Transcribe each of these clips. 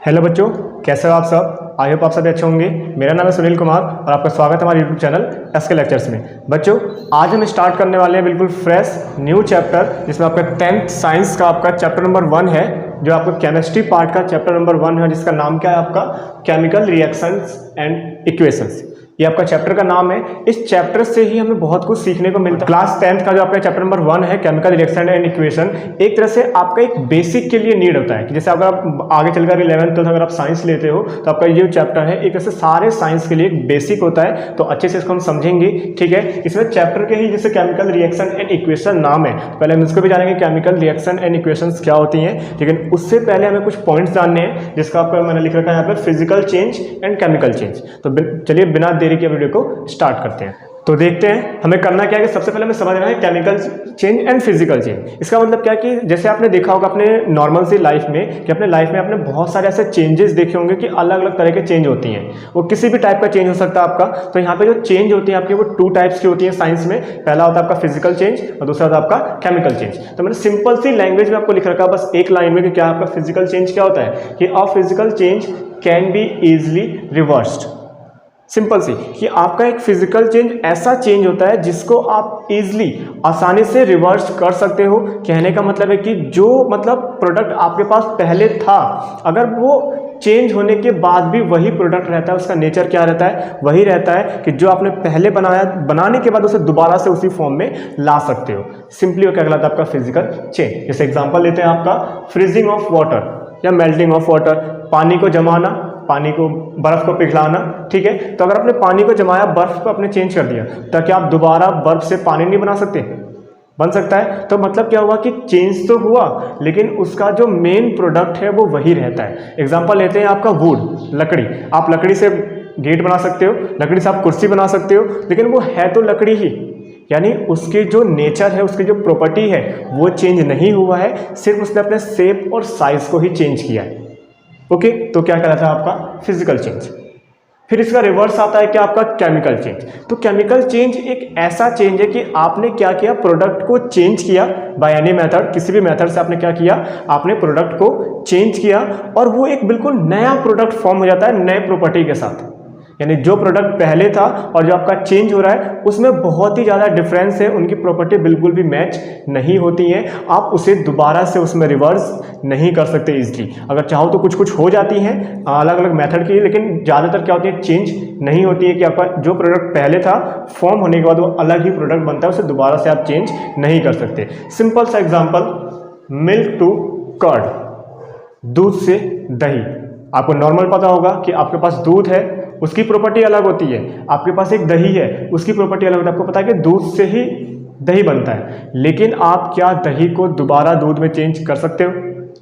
Hello बच्चों, कैसे हो आप सब। आई होप आप सभी अच्छे होंगे। मेरा नाम है सुनील कुमार और आपका स्वागत है हमारे यूट्यूब चैनल एसके लेक्चर्स में। बच्चों, आज हम स्टार्ट करने वाले हैं बिल्कुल फ्रेश न्यू चैप्टर, जिसमें आपका 10th साइंस का आपका चैप्टर नंबर 1 है, जो आपका केमिस्ट्री पार्ट का चैप्टर नंबर 1 है, जिसका नाम क्या है आपका केमिकल रिएक्शंस एंड इक्वेशंस। ये आपका चैप्टर का नाम है। इस चैप्टर से ही हमें बहुत कुछ सीखने को मिलता है। क्लास 10th का जो आपका चैप्टर नंबर 1 है केमिकल रिएक्शन एंड इक्वेशन, एक तरह से आपका एक बेसिक के लिए नीड होता है कि जैसे अगर आप आगे चलकर 11th 12th अगर आप साइंस लेते हो तो आपका ये चैप्टर है एक तरह से सारे साइंस के लिए एक बेसिक होता है। तो अच्छे से इसको हम समझेंगे, ठीक है। इसमें चैप्टर के ही जैसे केमिकल रिएक्शन एंड इक्वेशन नाम है, तो पहले हम इसको भी जानेंगे केमिकल रिएक्शन एंड इक्वेशन क्या होती हैं। लेकिन उससे पहले हमें कुछ पॉइंट्स जानने हैं, जिसका आपका मैंने लिख रखा है यहाँ पे physical change and chemical change. तो चलिए बिना देरी के वीडियो को स्टार्ट करते हैं। तो देखते हैं हमें करना क्या है कि सबसे पहले हमें समझना है chemical change and physical change. इसका मतलब क्या है कि जैसे आपने देखा होगा अपने नॉर्मल सी लाइफ में कि अपने लाइफ में आपने बहुत सारे ऐसे चेंजेस देखे होंगे कि अलग अलग तरह के चेंज होती हैं। वो किसी भी टाइप का चेंज हो सकता है आपका। तो यहाँ पे जो चेंज होती है आपकी वो 2 टाइप्स की होती है साइंस में। पहला होता है आपका फिजिकल चेंज और दूसरा होता है आपका केमिकल चेंज। तो मैंने सिंपल सी लैंग्वेज में आपको लिख रखा है बस एक लाइन में कि क्या आपका फिजिकल चेंज क्या होता है कि a physical change can be easily reversed. Simple सी कि आपका एक फिजिकल चेंज ऐसा चेंज होता है जिसको आप इजीली आसानी से रिवर्स कर सकते हो। कहने का मतलब है कि जो मतलब प्रोडक्ट आपके पास पहले था, अगर वो चेंज होने के बाद भी वही प्रोडक्ट रहता है, उसका नेचर क्या रहता है, वही रहता है कि जो आपने पहले बनाया, बनाने के बाद उसे दोबारा से उसी फॉर्म में ला सकते हो। सिंपली वो क्या कहलाता है आपका फिजिकल चेंज। जैसे एग्जांपल लेते हैं आपका फ्रीजिंग ऑफ वाटर या मेल्टिंग ऑफ वाटर, पानी को जमाना, पानी को बर्फ को पिघलाना, ठीक है। तो अगर आपने पानी को जमाया, बर्फ को आपने चेंज कर दिया, ताकि आप दोबारा बर्फ से पानी नहीं बना सकते, बन सकता है। तो मतलब क्या हुआ कि चेंज तो हुआ लेकिन उसका जो मेन प्रोडक्ट है वो वही रहता है। एग्जांपल लेते हैं आपका वुड, लकड़ी। आप लकड़ी से गेट बना सकते हो, लकड़ी से आप कुर्सी बना सकते हो, लेकिन वो है तो लकड़ी ही, यानी उसके जो नेचर है, उसकी जो प्रॉपर्टी है वो चेंज नहीं हुआ है, सिर्फ उसने अपने शेप और साइज को ही चेंज किया है। ओके, तो क्या कहलाता है आपका फिजिकल चेंज। फिर इसका रिवर्स आता है क्या आपका केमिकल चेंज। तो केमिकल चेंज एक ऐसा चेंज है कि आपने क्या किया, प्रोडक्ट को चेंज किया बाय एनी मेथड, किसी भी मेथड से आपने क्या किया, आपने प्रोडक्ट को चेंज किया और वो एक बिल्कुल नया प्रोडक्ट फॉर्म हो जाता है नए प्रॉपर्टी के साथ। यानी जो प्रोडक्ट पहले था और जो आपका चेंज हो रहा है उसमें बहुत ही ज़्यादा डिफरेंस है, उनकी प्रॉपर्टी बिल्कुल भी मैच नहीं होती हैं। आप उसे दोबारा से उसमें रिवर्स नहीं कर सकते इजीली। अगर चाहो तो कुछ कुछ हो जाती हैं अलग अलग मेथड की, लेकिन ज़्यादातर क्या होती है, चेंज नहीं होती है कि आपका जो प्रोडक्ट पहले था फॉर्म होने के बाद वो अलग ही प्रोडक्ट बनता है, उसे दोबारा से आप चेंज नहीं कर सकते। सिंपल सा एग्जाम्पल, मिल्क टू कर्ड, दूध से दही। आपको नॉर्मल पता होगा कि आपके पास दूध है, उसकी प्रॉपर्टी अलग होती है, आपके पास एक दही है, उसकी प्रॉपर्टी अलग होती है। आपको पता है कि दूध से ही दही बनता है, लेकिन आप क्या दही को दोबारा दूध में चेंज कर सकते हो?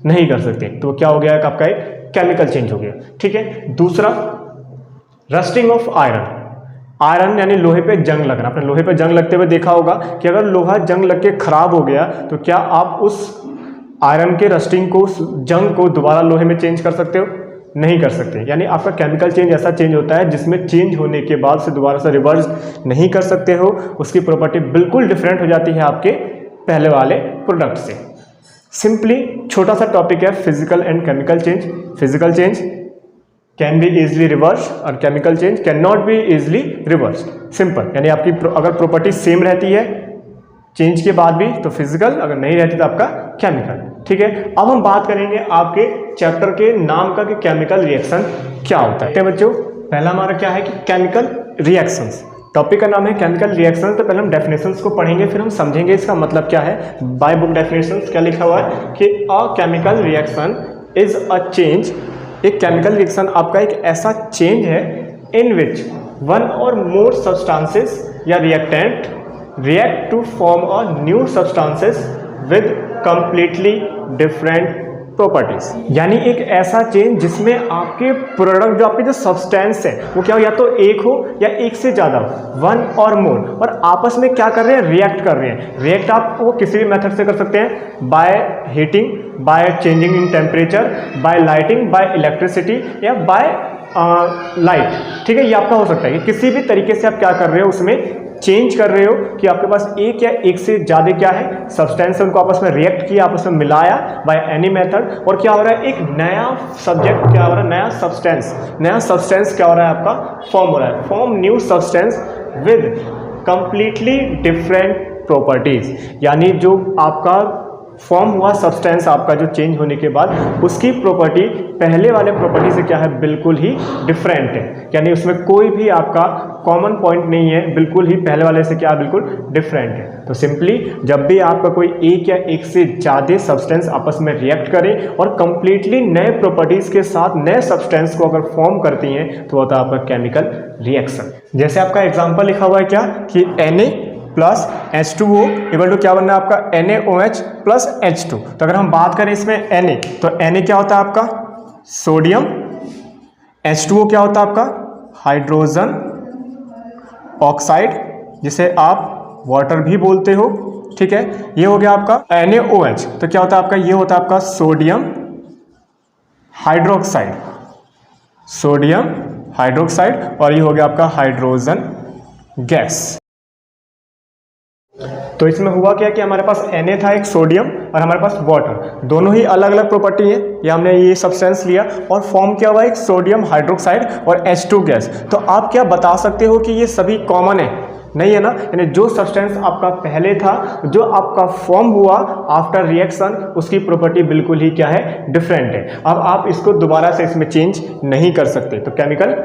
नहीं कर सकते। तो क्या हो गया, आपका एक केमिकल चेंज हो गया, ठीक है। दूसरा, रस्टिंग ऑफ आयरन। आयरन यानी लोहे पे जंग लगना। आपने लोहे पे जंग लगते हुए देखा होगा कि अगर लोहा जंग लग के खराब हो गया तो क्या आप उस आयरन के रस्टिंग को, उस जंग को दोबारा लोहे में चेंज कर सकते हो? नहीं कर सकते। यानी आपका केमिकल चेंज ऐसा चेंज होता है जिसमें चेंज होने के बाद से दोबारा से रिवर्स नहीं कर सकते हो, उसकी प्रॉपर्टी बिल्कुल डिफरेंट हो जाती है आपके पहले वाले प्रोडक्ट से। सिंपली छोटा सा टॉपिक है physical and chemical change. Physical change can be easily reverse और chemical change can not be easily reverse. Simple, यानी आपकी अगर प्रॉपर्टी सेम रहती है चेंज के बाद भी तो फिजिकल, अगर नहीं रहती तो आपका केमिकल, ठीक है। अब हम बात करेंगे आपके चैप्टर के नाम का कि केमिकल रिएक्शन क्या होता है। बच्चों, पहला हमारा क्या है कि केमिकल रिएक्शंस। टॉपिक का नाम है केमिकल रिएक्शन। तो पहले हम डेफिनेशंस को पढ़ेंगे, फिर हम समझेंगे इसका मतलब क्या है। बाय बुक डेफिनेशंस क्या लिखा हुआ है कि a chemical reaction is a change. एक केमिकल रिएक्शन आपका एक ऐसा चेंज है इन विच वन और मोर सब्सटेंसेस या reactant react to form a new substances with completely different properties। यानी एक ऐसा चेंज जिसमें आपके प्रोडक्ट, जो आपके जो सब्सटेंस है वो क्या हो, या तो एक हो या एक से ज़्यादा हो, वन और मोर, और आपस में क्या कर रहे हैं, रिएक्ट कर रहे हैं। रिएक्ट आप वो किसी भी मेथड से कर सकते हैं, by heating, by changing in temperature, by lighting, by electricity या बाय लाइट, ठीक है। ये आपका हो सकता है कि किसी भी तरीके से आप क्या कर रहे हो, उसमें चेंज कर रहे हो कि आपके पास एक या एक से ज़्यादा क्या है सब्सटेंस है, उनको आपस में रिएक्ट किया, आपस में मिलाया बाय एनी मेथड, और क्या हो रहा है, एक नया सब्जेक्ट क्या हो रहा है, नया सब्सटेंस क्या हो रहा है, आपका फॉर्म हो रहा है, form new substance with completely different properties. यानी जो आपका फॉर्म हुआ सब्सटेंस आपका जो चेंज होने के बाद उसकी प्रॉपर्टी पहले वाले प्रॉपर्टी से क्या है, बिल्कुल ही डिफरेंट है, यानी उसमें कोई भी आपका कॉमन पॉइंट नहीं है, बिल्कुल ही पहले वाले से क्या बिल्कुल डिफरेंट है। तो सिंपली जब भी आपका कोई एक या एक से ज़्यादा सब्सटेंस आपस में रिएक्ट करे और कंप्लीटली नए प्रॉपर्टीज के साथ नए सब्सटेंस को अगर फॉर्म करती हैं तो होता है आपका केमिकल रिएक्शन। जैसे आपका एग्जाम्पल लिखा हुआ है क्या कि Na plus H2O equal to क्या बनना है आपका NaOH प्लस H2। तो अगर हम बात करें इसमें Na, तो Na क्या होता है आपका सोडियम, H2O क्या होता है आपका हाइड्रोजन ऑक्साइड, जिसे आप वाटर भी बोलते हो, ठीक है। ये हो गया आपका NaOH, तो क्या होता है आपका, ये होता है आपका सोडियम हाइड्रोक्साइड, और ये हो गया आपका हाइड्रोजन गैस। तो इसमें हुआ क्या कि हमारे पास Na था एक सोडियम और हमारे पास वाटर, दोनों ही अलग अलग प्रॉपर्टी है, ये हमने ये सब्सटेंस लिया और फॉर्म किया हुआ एक सोडियम हाइड्रोक्साइड और H2 गैस। तो आप क्या बता सकते हो कि ये सभी कॉमन है? नहीं है ना, यानी जो सब्सटेंस आपका पहले था, जो आपका फॉर्म हुआ आफ्टर रिएक्शन, उसकी प्रॉपर्टी बिल्कुल ही क्या है, डिफरेंट है। अब आप इसको दोबारा से इसमें चेंज नहीं कर सकते, तो केमिकल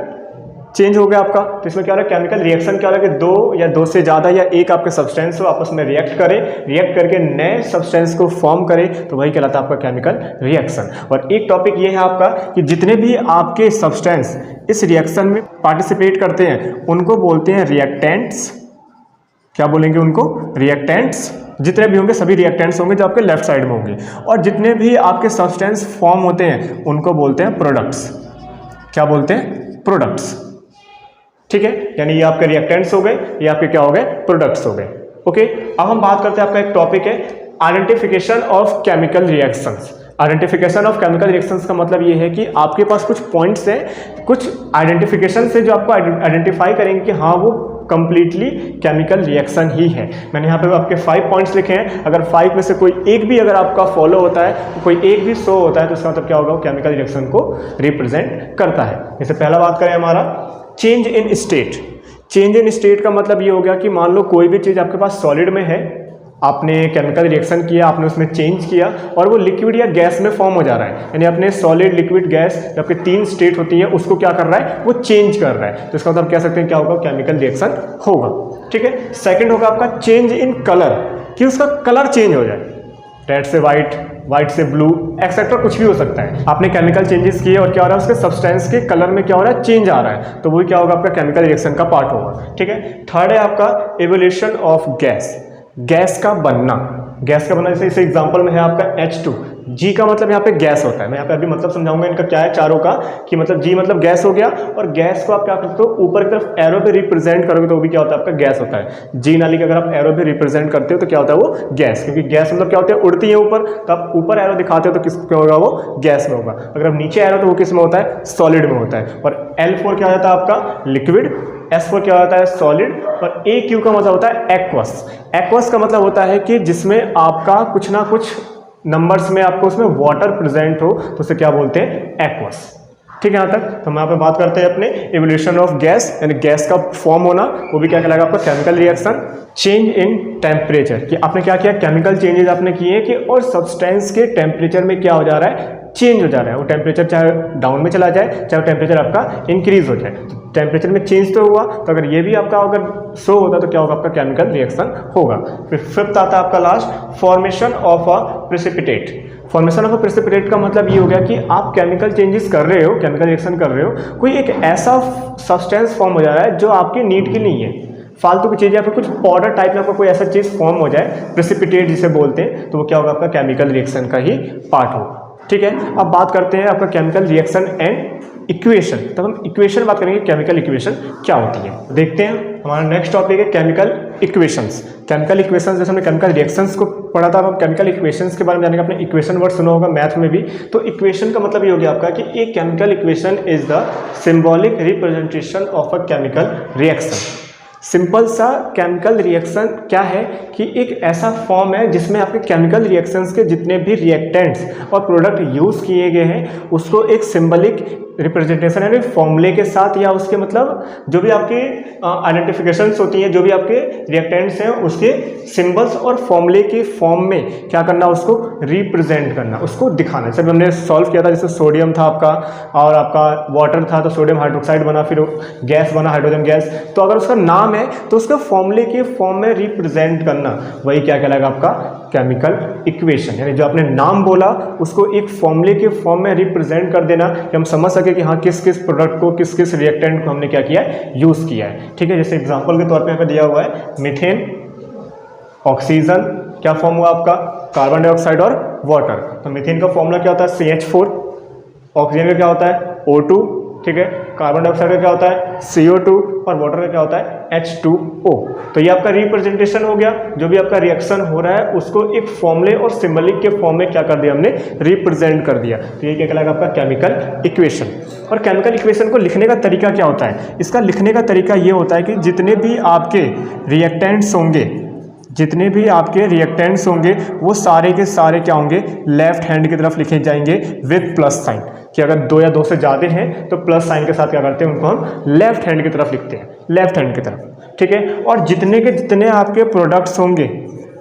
चेंज हो गया आपका। तो इसमें क्या हो रहा है, केमिकल रिएक्शन क्या हो रहा है कि दो या दो से ज़्यादा या एक आपके सब्सटेंस हो आपस में रिएक्ट करके नए सब्सटेंस को फॉर्म करे, तो वही कहलाता है आपका केमिकल रिएक्शन। और एक टॉपिक ये है आपका कि जितने भी आपके सब्सटेंस इस रिएक्शन में पार्टिसिपेट करते हैं उनको बोलते हैं रिएक्टेंट्स। क्या बोलेंगे उनको, रिएक्टेंट्स। जितने भी होंगे सभी रिएक्टेंट्स होंगे जो आपके लेफ्ट साइड में होंगे, और जितने भी आपके सब्सटेंस फॉर्म होते हैं उनको बोलते हैं प्रोडक्ट्स। क्या बोलते हैं, प्रोडक्ट्स, ठीक है। यानी ये आपके रिएक्टेंट्स हो गए, ये आपके क्या हो गए, प्रोडक्ट्स हो गए। ओके, अब हम बात करते हैं, आपका एक टॉपिक है identification of chemical reactions. Identification of chemical reactions का मतलब ये है कि आपके पास कुछ पॉइंट्स हैं, कुछ आइडेंटिफिकेशन से जो आपको आइडेंटिफाई करेंगे कि हाँ वो कंप्लीटली केमिकल रिएक्शन ही है। मैंने यहाँ पे आपके 5 पॉइंट्स लिखे हैं, अगर 5 में से कोई एक भी अगर आपका फॉलो होता है, कोई एक भी शो होता है, तो इसका मतलब क्या होगा, वो केमिकल रिएक्शन को रिप्रेजेंट करता है। जैसे पहला बात करें हमारा change in state. Change in state का मतलब ये हो गया कि मान लो कोई भी चीज़ आपके पास सॉलिड में है, आपने केमिकल रिएक्शन किया, आपने उसमें चेंज किया और वो लिक्विड या गैस में फॉर्म हो जा रहा है, यानी अपने सॉलिड, लिक्विड, गैस जो आपके 3 स्टेट होती है उसको क्या कर रहा है, वो चेंज कर रहा है। तो इसका मतलब कह सकते हैं क्या होगा, केमिकल रिएक्शन होगा, ठीक है। सेकेंड होगा आपका चेंज इन कलर, कि उसका कलर चेंज हो जाए, रेड से वाइट, वाइट से ब्लू, एक्सेट्रा कुछ भी हो सकता है। आपने केमिकल चेंजेस किए और क्या हो रहा है, उसके सब्सटेंस के कलर में क्या हो रहा है, चेंज आ रहा है, तो वही क्या होगा, आपका केमिकल रिएक्शन का पार्ट होगा, ठीक है। थर्ड है आपका एवोल्यूशन ऑफ गैस, गैस का बनना। गैस का बनना जैसे इस एग्जांपल में है आपका H2, G का मतलब यहाँ पे गैस होता है। मैं यहाँ पे अभी मतलब समझाऊंगा इनका क्या है चारों का, कि मतलब G मतलब गैस हो गया, और गैस को आप क्या करते हो, ऊपर की तरफ एरो पे रिप्रेजेंट करोगे तो वो भी क्या होता है, आपका गैस होता है। G नाली का अगर आप एरो पे रिप्रेजेंट करते हो तो क्या होता है, वो गैस, क्योंकि गैस मतलब क्या होता है, उड़ती है ऊपर, तो आप ऊपर एरो दिखाते हो तो किस में होगा, वो गैस में होगा। अगर आप नीचे एरो तो वो किस में होता है, सॉलिड में होता है। और L4 क्या होता है आपका, लिक्विड, S4 क्या होता है, सॉलिड, और AQ का मतलब होता है एक्वस। एक्वस का मतलब होता है कि जिसमें आपका कुछ ना कुछ नंबर्स में आपको उसमें वाटर प्रेजेंट हो, तो उसे क्या बोलते हैं, एक्वस, ठीक है। यहाँ तक तो हम यहाँ पे बात करते हैं अपने एवोल्यूशन ऑफ गैस, यानी गैस का फॉर्म होना, वो भी क्या कहलाएगा आपका chemical reaction. Change in temperature, कि आपने क्या किया, केमिकल चेंजेस आपने किए कि और सब्सटेंस के टेम्परेचर में क्या हो जा रहा है, चेंज हो जा रहा है। वो टेम्परेचर चाहे डाउन में चला जाए, चाहे वो टेम्परेचर आपका इंक्रीज हो जाए, टेम्परेचर में चेंज तो हुआ, तो अगर ये भी आपका अगर शो होता तो क्या होगा, आपका केमिकल रिएक्शन होगा। फिर फिफ्थ आता है आपका last, formation of a precipitate. Formation of a precipitate का मतलब ये हो गया कि आप केमिकल चेंजेस कर रहे हो, केमिकल रिएक्शन कर रहे हो, कोई एक ऐसा सब्सटेंस फॉर्म हो जा रहा है जो आपके नीड की नहीं है, फालतू की चीज़, या फिर कुछ पाउडर टाइप में आपका कोई ऐसा चीज़ फॉर्म हो जाए, प्रेसिपिटेट जिसे बोलते हैं, तो वो क्या होगा, आपका केमिकल रिएक्शन का ही पार्ट होगा, ठीक है। अब बात करते हैं आपका केमिकल रिएक्शन एंड इक्वेशन। तब हम इक्वेशन बात करेंगे, केमिकल इक्वेशन क्या होती है। देखते हैं हमारा नेक्स्ट टॉपिक है केमिकल इक्वेशंस। केमिकल इक्वेशंस, जैसे हमने केमिकल रिएक्शंस को पढ़ा था, अब केमिकल इक्वेशंस के बारे में जानेंगे। आपने इक्वेशन वर्ड सुना होगा मैथ में भी, तो इक्वेशन का मतलब ये हो गया आपका कि एक chemical equation is the symbolic representation of a chemical reaction. Simple सा केमिकल रिएक्शन क्या है कि एक ऐसा फॉर्म है जिसमें आपके केमिकल रिएक्शंस के जितने भी रिएक्टेंट्स और प्रोडक्ट यूज़ किए गए हैं उसको एक सिंबलिक रिप्रेजेंटेशन यानी फॉर्मूले के साथ या उसके मतलब जो भी आपकी आइडेंटिफिकेशंस होती हैं, जो भी आपके रिएक्टेंट्स हैं उसके सिंबल्स और फॉर्मूले के फॉर्म में क्या करना, उसको रिप्रेजेंट करना, उसको दिखाना। जैसे हमने सॉल्व किया था, जैसे सोडियम था आपका और आपका वाटर था, तो सोडियम हाइड्रोक्साइड बना, फिर गैस बना हाइड्रोजन गैस। तो अगर उसका नाम है तो उसका फॉर्मूले के फॉर्म में रिप्रेजेंट करना, वही क्या कहलाएगा आपका केमिकल इक्वेशन। यानी जो आपने नाम बोला उसको एक फॉर्मूले के फॉर्म में रिप्रेजेंट कर देना कि हम समझ सके कि हाँ किस किस प्रोडक्ट को, किस किस रिएक्टेंट को हमने क्या किया है, यूज़ किया है। ठीक है, जैसे एग्जांपल के तौर पे यहाँ पे दिया हुआ है मीथेन, ऑक्सीजन, क्या फॉर्म हुआ आपका, कार्बन डाइऑक्साइड और वाटर। तो मीथेन का फॉर्मूला क्या होता है CH4, ऑक्सीजन का क्या होता है O2, ठीक है, कार्बन डाइऑक्साइड का क्या होता है CO2 और वाटर का क्या होता है H2O। तो ये आपका रिप्रेजेंटेशन हो गया, जो भी आपका रिएक्शन हो रहा है उसको एक फॉर्मूले और सिंबलिक के फॉर्म में क्या कर दिया हमने, रिप्रेजेंट कर दिया। तो ये क्या कहलाएगा आपका केमिकल इक्वेशन। और केमिकल इक्वेशन को लिखने का तरीका क्या होता है, इसका लिखने का तरीका ये होता है कि जितने भी आपके रिएक्टेंट्स होंगे, जितने भी आपके रिएक्टेंट्स होंगे वो सारे के सारे क्या होंगे, लेफ्ट हैंड की तरफ लिखे जाएंगे विद प्लस साइन। कि अगर 2 या 2 से ज़्यादा हैं तो प्लस साइन के साथ क्या करते हैं, उनको हम लेफ्ट हैंड की तरफ लिखते हैं, लेफ्ट हैंड की तरफ। ठीक है, और जितने के जितने आपके प्रोडक्ट्स होंगे,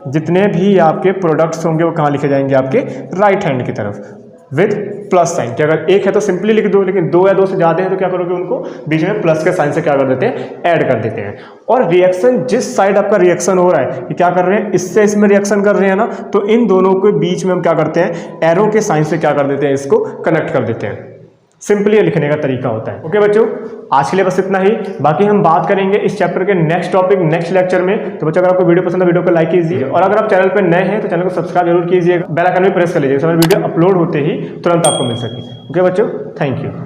जितने भी आपके प्रोडक्ट्स होंगे वो कहाँ लिखे जाएंगे, आपके राइट हैंड की तरफ विद प्लस साइन। कि अगर एक है तो सिंपली लिख दो, लेकिन 2 या 2 से ज़्यादा है तो क्या करोगे, उनको बीच में प्लस के साइन से क्या कर देते हैं, ऐड कर देते हैं। और रिएक्शन जिस साइड आपका रिएक्शन हो रहा है, कि क्या कर रहे हैं, इससे इसमें रिएक्शन कर रहे हैं ना, तो इन दोनों के बीच में हम क्या करते हैं, एरो के साइन से क्या कर देते हैं, इसको कनेक्ट कर देते हैं। सिंपली लिखने का तरीका होता है। ओके बच्चों, आज के लिए बस इतना ही। बाकी हम बात करेंगे इस चैप्टर के नेक्स्ट टॉपिक नेक्स्ट लेक्चर में। तो बच्चों अगर आपको वीडियो पसंद है वीडियो को लाइक कीजिए, और अगर आप चैनल पर नए हैं तो चैनल को सब्सक्राइब जरूर कीजिएगा, बेल आइकन भी प्रेस कर लीजिए, वीडियो अपलोड होते ही तुरंत आपको मिल सके। ओके बच्चों, थैंक यू।